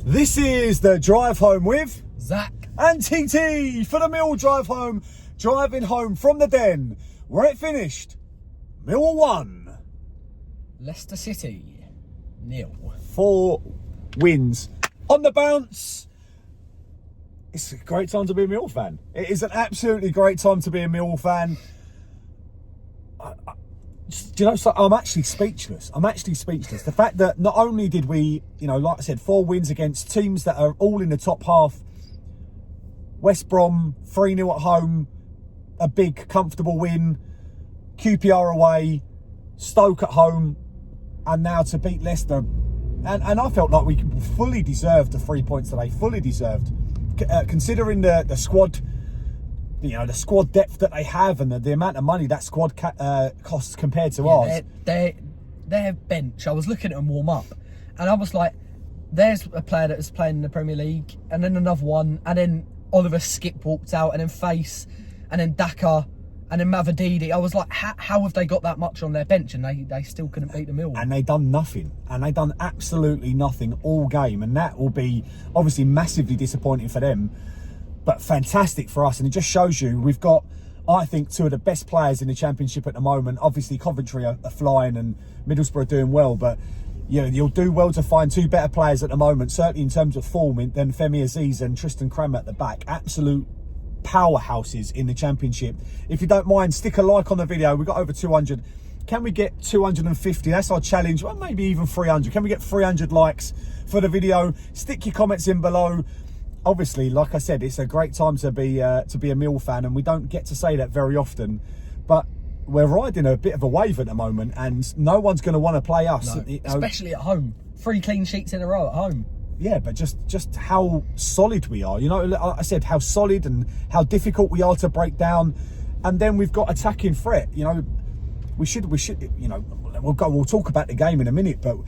This is the drive home with Zac and TT for the Mill drive home, driving home from the Den, where it finished Millwall 1, Leicester City 0. 4 wins on the bounce. It's a great time to be a Mill fan. It is an absolutely great time to be a Mill fan. Do you know, so I'm actually speechless. The fact that not only did we, like I said, 4 wins against teams that are all in the top half. West Brom, 3-0 at home, a big, comfortable win. QPR away, Stoke at home, and now to beat Leicester. And I felt like we fully deserved the 3 points today, fully deserved. Considering the squad, the squad depth that they have and the amount of money that squad costs compared to ours. Their bench, I was looking at them warm up, and I was like, there's a player that was playing in the Premier League, and then another one, and then Oliver Skip walked out, and then Face, and then Daka, and then Mavadidi. I was like, how have they got that much on their bench, and they still couldn't beat the Mill? And they done nothing, and they done absolutely nothing all game, and that will be obviously massively disappointing for them, but fantastic for us. And it just shows you we've got, I think, 2 of the best players in the Championship at the moment. Obviously Coventry are flying and Middlesbrough are doing well, but you'll do well to find 2 better players at the moment, certainly in terms of form, than Femi Aziz and Tristan Crammer at the back. Absolute powerhouses in the Championship. If you don't mind, stick a like on the video. We've got over 200. Can we get 250? That's our challenge. Well, maybe even 300. Can we get 300 likes for the video? Stick your comments in below. Obviously, like I said, it's a great time to be a Mill fan, and we don't get to say that very often, but we're riding a bit of a wave at the moment, and no one's going to want to play us. No, especially at home. 3 clean sheets in a row at home. Yeah, but just how solid we are. I said how solid and how difficult we are to break down, and then we've got attacking threat. We should. We'll talk about the game in a minute, but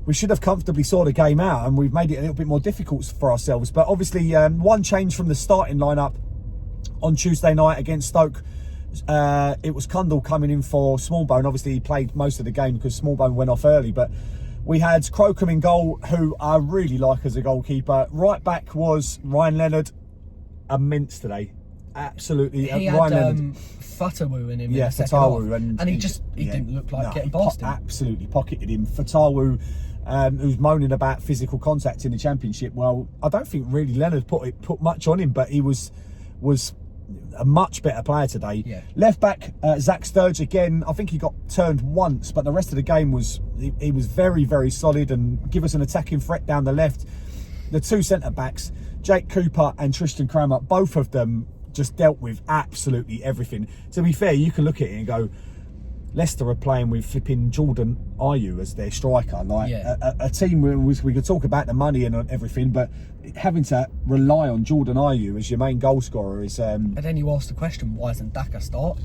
we should have comfortably saw the game out, and we've made it a little bit more difficult for ourselves. But obviously, one change from the starting lineup on Tuesday night against Stoke. It was Cundall coming in for Smallbone. Obviously, he played most of the game because Smallbone went off early. But we had Crocombe in goal, who I really like as a goalkeeper. Right back was Ryan Leonard. Immense today. Absolutely. He Ryan had Leonard. Fatawu in him. Yeah, in the second Fatawu. half. And he didn't look like getting past him. Absolutely pocketed him. Fatawu, who's moaning about physical contact in the Championship. Well, I don't think really Leonard put much on him, but he was a much better player today. Yeah. Left back, Zac Sturge again. I think he got turned once, but the rest of the game he was very, very solid and give us an attacking threat down the left. The 2 centre backs, Jake Cooper and Tristan Crammer, both of them just dealt with absolutely everything. To be fair, you can look at it and go, Leicester are playing with flipping Jordan Ayew as their striker. A team where we could talk about the money and everything, but having to rely on Jordan Ayew as your main goal scorer is... And then you ask the question, why isn't Daka start?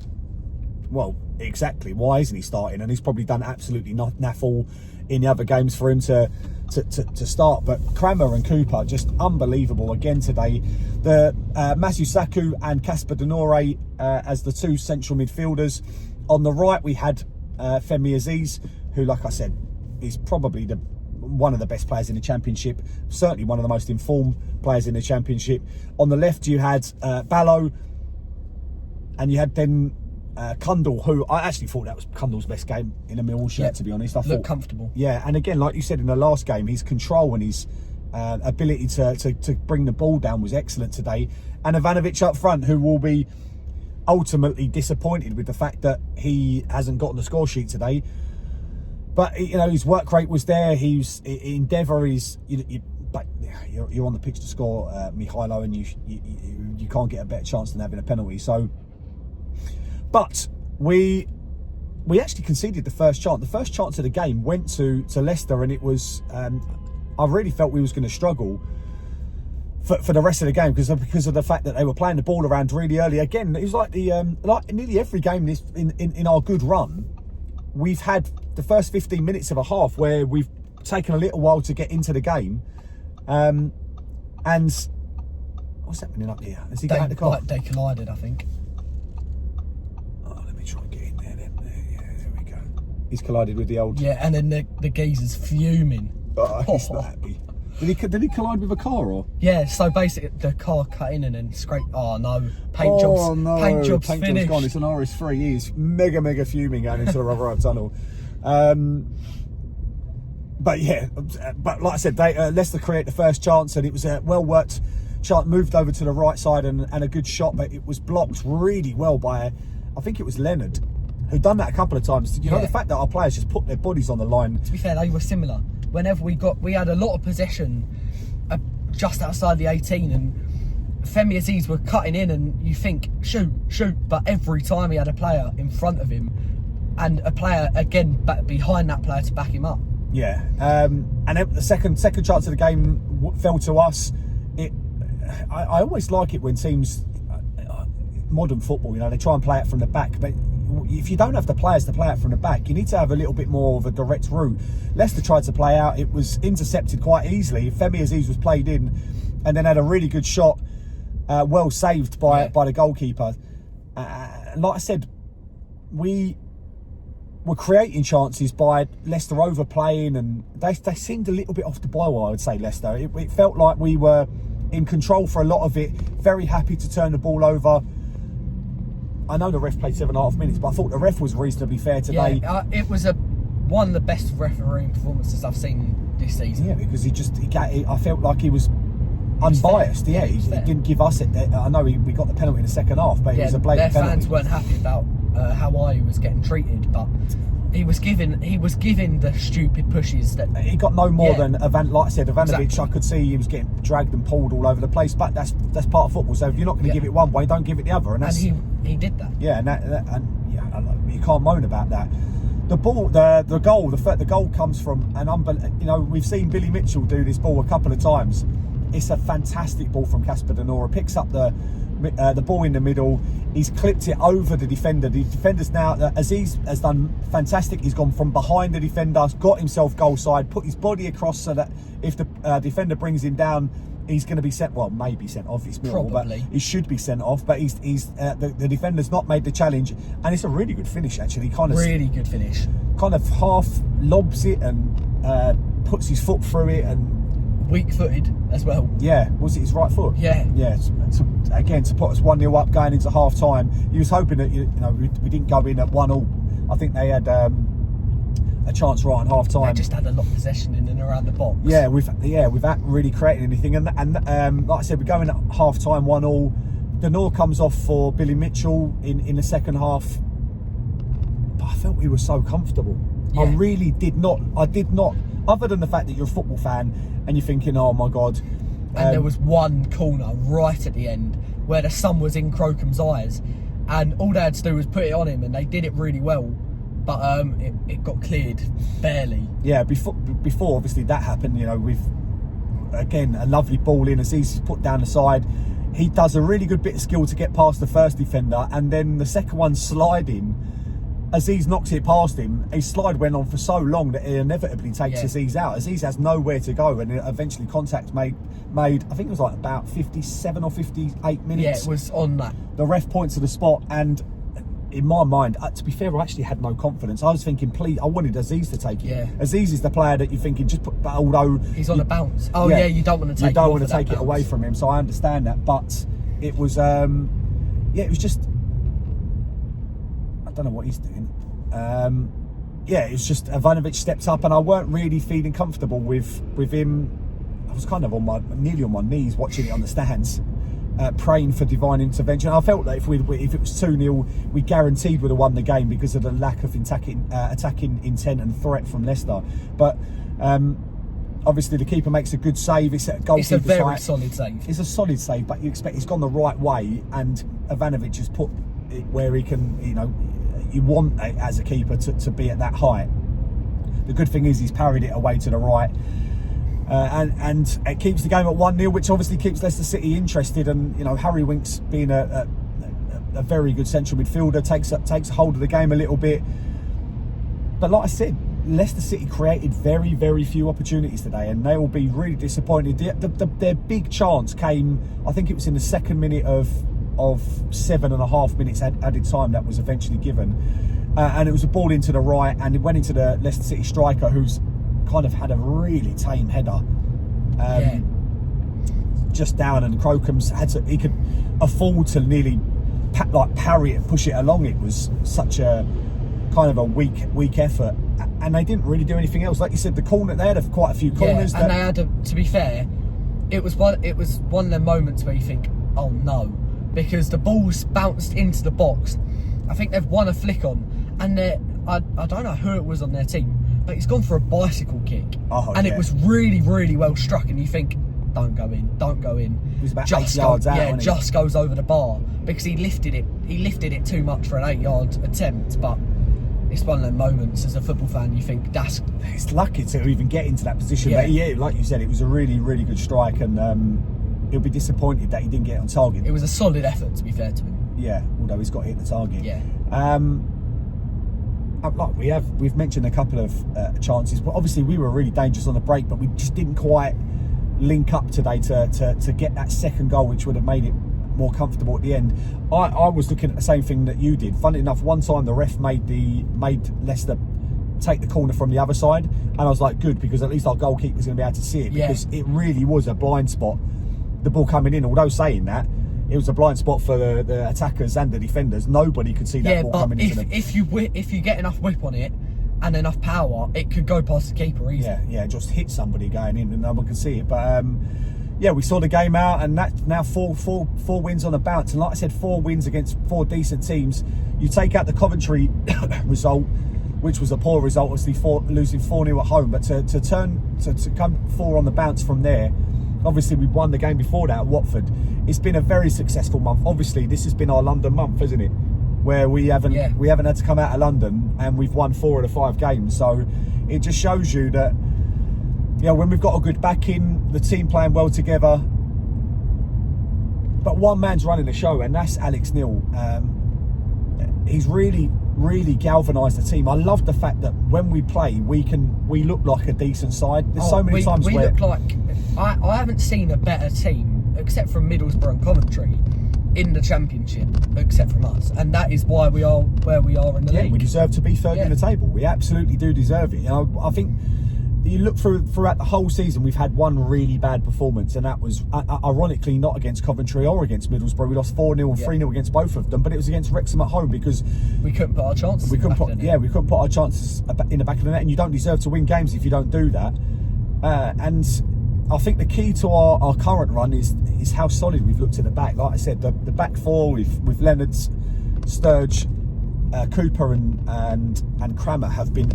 Well, exactly. Why isn't he starting? And he's probably done absolutely naff all in the other games for him to start. But Crammer and Cooper, just unbelievable again today. The Matthew Saku and Casper Denore as the 2 central midfielders. On the right, we had Femi Aziz, who, like I said, is probably one of the best players in the Championship. Certainly one of the most informed players in the Championship. On the left, you had Ballo, and you had then Cundall, who I actually thought that was Cundall's best game in a Millwall shirt, to be honest. I thought comfortable. Yeah, and again, like you said in the last game, his control and his ability to bring the ball down was excellent today. And Ivanovic up front, who will be ultimately disappointed with the fact that he hasn't gotten the score sheet today, but his work rate was there. He's endeavour is you're on the pitch to score, Mihailo, and you can't get a better chance than having a penalty. So, but we actually conceded the first chance. The first chance of the game went to Leicester, and it was I really felt we was going to struggle for the rest of the game because of the fact that they were playing the ball around really early. Again, it was like like nearly every game in our good run, we've had the first 15 minutes of a half where we've taken a little while to get into the game. And what's happening up here? Has he got out the car? They collided, I think. Oh, let me try and get in there then. There we go. He's collided with the old... Yeah, and then the geezer's fuming. Oh, he's not happy. Did he collide with a car or? Yeah, so basically the car cut in and then scraped. Oh no, paint job's finished. Gone. It's an RS3. He's mega fuming going into the Rotherham tunnel. But like I said, Leicester create the first chance, and it was a well worked chance, moved over to the right side and a good shot, but it was blocked really well by, I think it was Leonard, who'd done that a couple of times. You know, the fact that our players just put their bodies on the line. To be fair, they were similar. Whenever we had a lot of possession just outside the 18, and Femi Aziz were cutting in, and you think shoot, but every time he had a player in front of him and a player again behind that player to back him up. Yeah, and the second chance of the game fell to us. I always like it when teams, modern football, you know, they try and play it from the back, but if you don't have the players to play it from the back, you need to have a little bit more of a direct route. Leicester tried to play out, it was intercepted quite easily. Femi Aziz was played in and then had a really good shot, well saved by the goalkeeper. Like I said, we were creating chances by Leicester overplaying, and they seemed a little bit off the boil, I would say, Leicester. It felt like we were in control for a lot of it, very happy to turn the ball over. I know the ref played 7.5 minutes, but I thought the ref was reasonably fair today. Yeah, it was one of the best refereeing performances I've seen this season. Yeah, because I felt like he was unbiased. He didn't give us it. I know we got the penalty in the second half, but it was a blatant penalty. Their fans weren't happy about how I was getting treated, but he was given the stupid pushes that he got no more than like I said, Ivanovic. Exactly. I could see he was getting dragged and pulled all over the place, but that's part of football. So if you're not going to give it one way, don't give it the other. And he did that. Yeah, and you can't moan about that. The ball, the goal comes from you know, we've seen Billy Mitchell do this ball a couple of times. It's a fantastic ball from Casper De Nora. Picks up the ball in the middle. He's clipped it over the defender. The defender's now, Aziz has done fantastic. He's gone from behind the defender, got himself goal side, put his body across so that if the defender brings him down, he's going to be sent. Well, maybe sent off. It's Millwall, but he should be sent off. But the defender's not made the challenge, and it's a really good finish actually. Really good finish. Kind of half lobs it and puts his foot through it and. Weak-footed as well. Yeah, was it his right foot? Yeah. To put us 1-0 up going into half time. He was hoping that we didn't go in at 1-1. I think they had a chance right on half time. They just had a lot of possession in and around the box. Yeah, without really creating anything. And like I said, we're going at half time 1-0. Denor comes off for Billy Mitchell in the second half. But I felt we were so comfortable. Yeah. I did not. Other than the fact that you're a football fan and you're thinking, oh my God. And there was one corner right at the end where the sun was in Crocom's eyes, and all they had to do was put it on him, and they did it really well. But it got cleared barely. Yeah, before obviously that happened, you know, we've again a lovely ball in. Aziz is put down the side. He does a really good bit of skill to get past the first defender, and then the second one sliding. Aziz knocks it past him. His slide went on for so long that it inevitably takes Aziz out. Aziz has nowhere to go, and eventually contact made. I think it was like about 57 or 58 minutes. Yeah, it was on that. The ref points to the spot, and in my mind, to be fair, I actually had no confidence. I was thinking, please, I wanted Aziz to take it. Yeah. Aziz is the player that you're thinking, but although he's on a bounce. Oh yeah, you don't want to take. You don't want to take it away from him. So I understand that, but it was, it was just. I don't know what he's doing. It was just Ivanovic stepped up, and I weren't really feeling comfortable with him. I was kind of nearly on my knees watching it on the stands, praying for divine intervention. I felt that if it was 2-0, we guaranteed would have won the game because of the lack of attacking intent and threat from Leicester. But obviously the keeper makes a good save. It's a goalkeeper's It's a very solid save. It's a solid save, but you expect it's gone the right way, and Ivanovic has put it where he can, you know. You want, as a keeper, to be at that height. The good thing is he's parried it away to the right, and it keeps the game at 1-0, which obviously keeps Leicester City interested. And you know, Harry Winks, being a very good central midfielder, takes hold of the game a little bit. But like I said, Leicester City created very, very few opportunities today, and they will be really disappointed. Their big chance came, I think it was in the second minute of 7.5 minutes added time that was eventually given, and it was a ball into the right, and it went into the Leicester City striker, who's kind of had a really tame header, just down, and Crocom's he could afford to nearly parry it, push it along. It was such a kind of a weak effort, and they didn't really do anything else. Like you said, the corner, they had quite a few corners. And they had to be fair, it was one of them moments where you think, oh no, because the ball's bounced into the box. I think they've won a flick on, and I don't know who it was on their team, but he's gone for a bicycle kick, and it was really, really well struck, and you think, don't go in. It was about 8 yards out. Yeah, just goes over the bar, because he lifted it too much for an 8-yard attempt. But it's one of them moments as a football fan, you think it's lucky to even get into that position. Yeah. But yeah, like you said, it was a really, really good strike, and he'll be disappointed that he didn't get it on target. It was a solid effort, to be fair to him. Yeah, although he's got to hit the target. Yeah. We've mentioned a couple of chances, but obviously we were really dangerous on the break, but we just didn't quite link up today to get that second goal, which would have made it more comfortable at the end. I was looking at the same thing that you did. Funny enough, one time the ref made Leicester take the corner from the other side, and I was like, good, because at least our goalkeeper's going to be able to see it, because it really was a blind spot, the ball coming in. Although saying that, it was a blind spot for the attackers and the defenders. Nobody could see that ball coming into them. If you get enough whip on it and enough power, it could go past the keeper easily. Yeah, just hit somebody going in and no one could see it. But we saw the game out, and that's now four wins on the bounce. And like I said, 4 wins against 4 decent teams. You take out the Coventry result, which was a poor result, obviously losing 4-0 at home. But to come 4 on the bounce from there, obviously we won the game before that at Watford. It's been a very successful month. Obviously, this has been our London month, isn't it? Where we haven't had to come out of London, and we've won 4 of the 5 games. So it just shows you that, when we've got a good backing, the team playing well together. But one man's running the show, and that's Alex Neil. He's really, really galvanised the team. I love the fact that when we play, we look like a decent side. There's so many times we where look like I haven't seen a better team except from Middlesbrough and Coventry in the Championship, except from us, and that is why we are where we are in the league. We deserve to be third in the table. We absolutely do deserve it. I think you look throughout the whole season, we've had one really bad performance, and that was ironically not against Coventry or against Middlesbrough. We lost 4-0 and 3-0 against both of them, but it was against Wrexham at home, because we couldn't put our chances. We couldn't put our chances in the back of the net, and you don't deserve to win games if you don't do that. And I think the key to our current run is how solid we've looked at the back. Like I said, the back 4 with Leonard's, Sturge, Cooper and Crammer have been,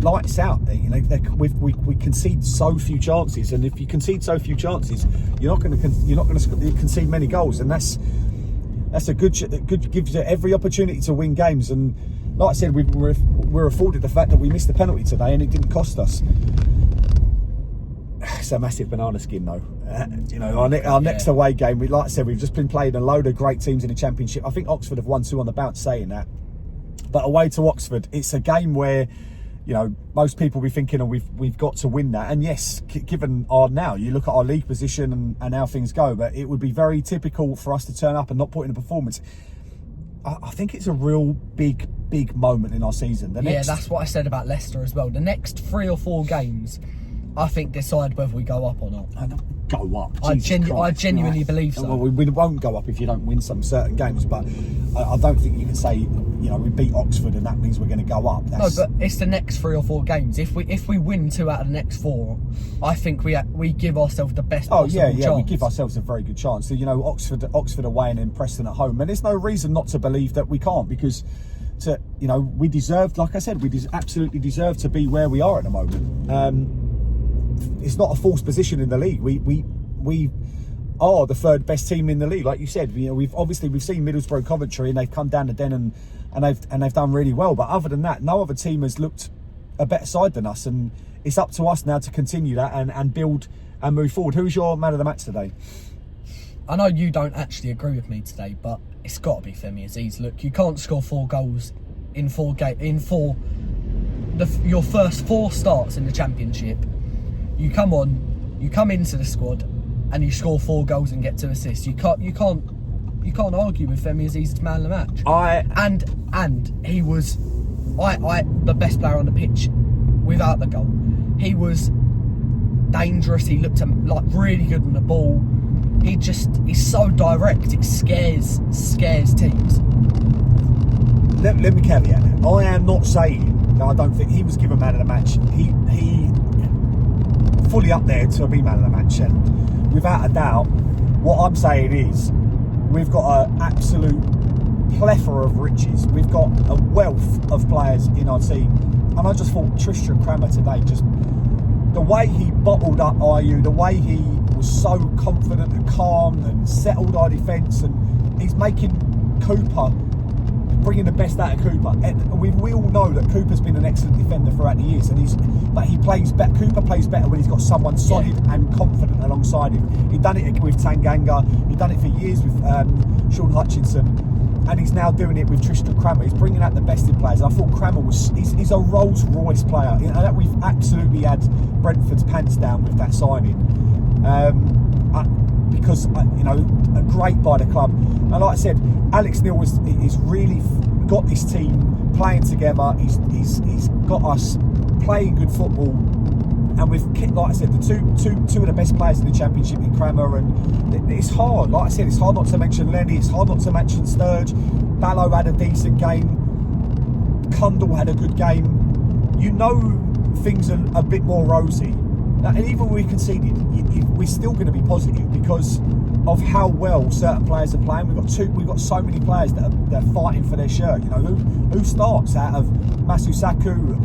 lights out. We concede so few chances, and if you concede so few chances, you're not going to concede many goals, and that's a good gives you every opportunity to win games. And like I said, we're afforded the fact that we missed the penalty today, and it didn't cost us. It's a massive banana skin, though. Our next away game, like I said, we've just been playing a load of great teams in the Championship. I think Oxford have won 2 on the bounce, saying that. But away to Oxford, it's a game where, most people will be thinking, we've got to win that. And yes, given you look at our league position and how things go, but it would be very typical for us to turn up and not put in a performance. I think it's a real big moment in our season. That's what I said about Leicester as well. The next 3 or 4 games, I think, decide whether we go up or not. Go up. I genuinely believe so. Well, we won't go up if you don't win some certain games, but I don't think you can say, we beat Oxford and that means we're going to go up. No, but it's the next 3 or 4 games. If we win 2 out of the next 4, I think we give ourselves the best possible chance. We give ourselves a very good chance. So, Oxford away and then Preston at home, and there's no reason not to believe that we can't, because we deserve, like I said, absolutely deserve to be where we are at the moment. It's not a false position in the league. We are the 3rd best team in the league, like you said. We've seen Middlesbrough, Coventry, and they've come down to Den and they've done really well. But other than that, no other team has looked a better side than us, and it's up to us now to continue that and build and move forward. Who's your man of the match today? I know you don't actually agree with me today, but it's got to be Femi Aziz. Look, you can't score 4 goals in 4 your first 4 starts in the Championship. You come into the squad and you score 4 goals and get 2 assists. You can't argue with Femi Aziz's man of the match. And he was the best player on the pitch without the goal. dangerous. He looked like really good on the ball. He's so direct. It scares teams. Let me caveat that. I am not saying that I don't think he was given man of the match. He fully up there to be man of the match, and without a doubt, what I'm saying is we've got an absolute plethora of riches. We've got a wealth of players in our team, and I just thought Tristram Crammer today, just the way he bottled up IU, the way he was so confident and calm and settled our defence, and he's making Cooper, bringing the best out of Cooper. And we all know that Cooper's been an excellent defender throughout the years, and he plays better. Cooper plays better when he's got someone solid and confident alongside him. He'd done it with Tanganga. He'd done it for years with Sean Hutchinson, and he's now doing it with Tristram Crammer. He's bringing out the best in players. I thought Crammer he's a Rolls Royce player. You know, we've absolutely had Brentford's pants down with that signing. Because a great by the club, and like I said, Alex Neil is really got this team playing together. He's got us playing good football, and we've, like I said, the two of the best players in the Championship in Crammer, and it's hard. Like I said, it's hard not to mention Lenny. It's hard not to mention Sturge. Ballo had a decent game. Kundal had a good game. You know, things are a bit more rosy. And even when we conceded, we're still going to be positive because of how well certain players are playing. We've got so many players that are fighting for their shirt. You know, who starts out of Masusaku,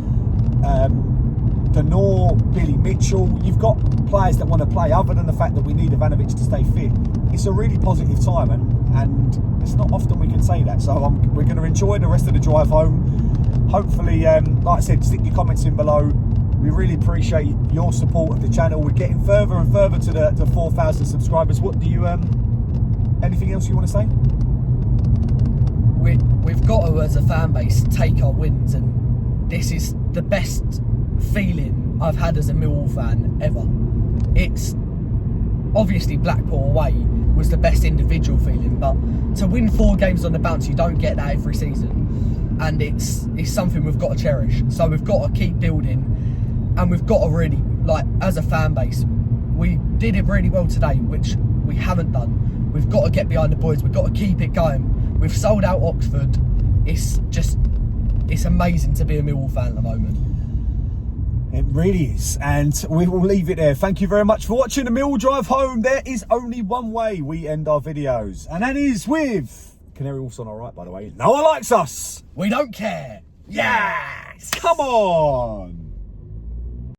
Denor, Billy Mitchell. You've got players that want to play. Other than the fact that we need Ivanovic to stay fit, it's a really positive time, and it's not often we can say that. So we're going to enjoy the rest of the drive home. Hopefully, like I said, stick your comments in below. We really appreciate your support of the channel. We're getting further and further to 4,000 subscribers. What do you, anything else you want to say? We've got to, as a fan base, take our wins, and this is the best feeling I've had as a Millwall fan ever. It's obviously Blackpool away was the best individual feeling, but to win 4 games on the bounce, you don't get that every season, and it's something we've got to cherish. So we've got to keep building. And we've got to really, like, as a fan base, we did it really well today, which we haven't done. We've got to get behind the boys. We've got to keep it going. We've sold out Oxford. It's amazing to be a Millwall fan at the moment. It really is. And we will leave it there. Thank you very much for watching the Millwall Drive Home. There is only one way we end our videos, and that is with Canary Wolf's on our right, by the way. No one likes us. We don't care. Yes! Come on!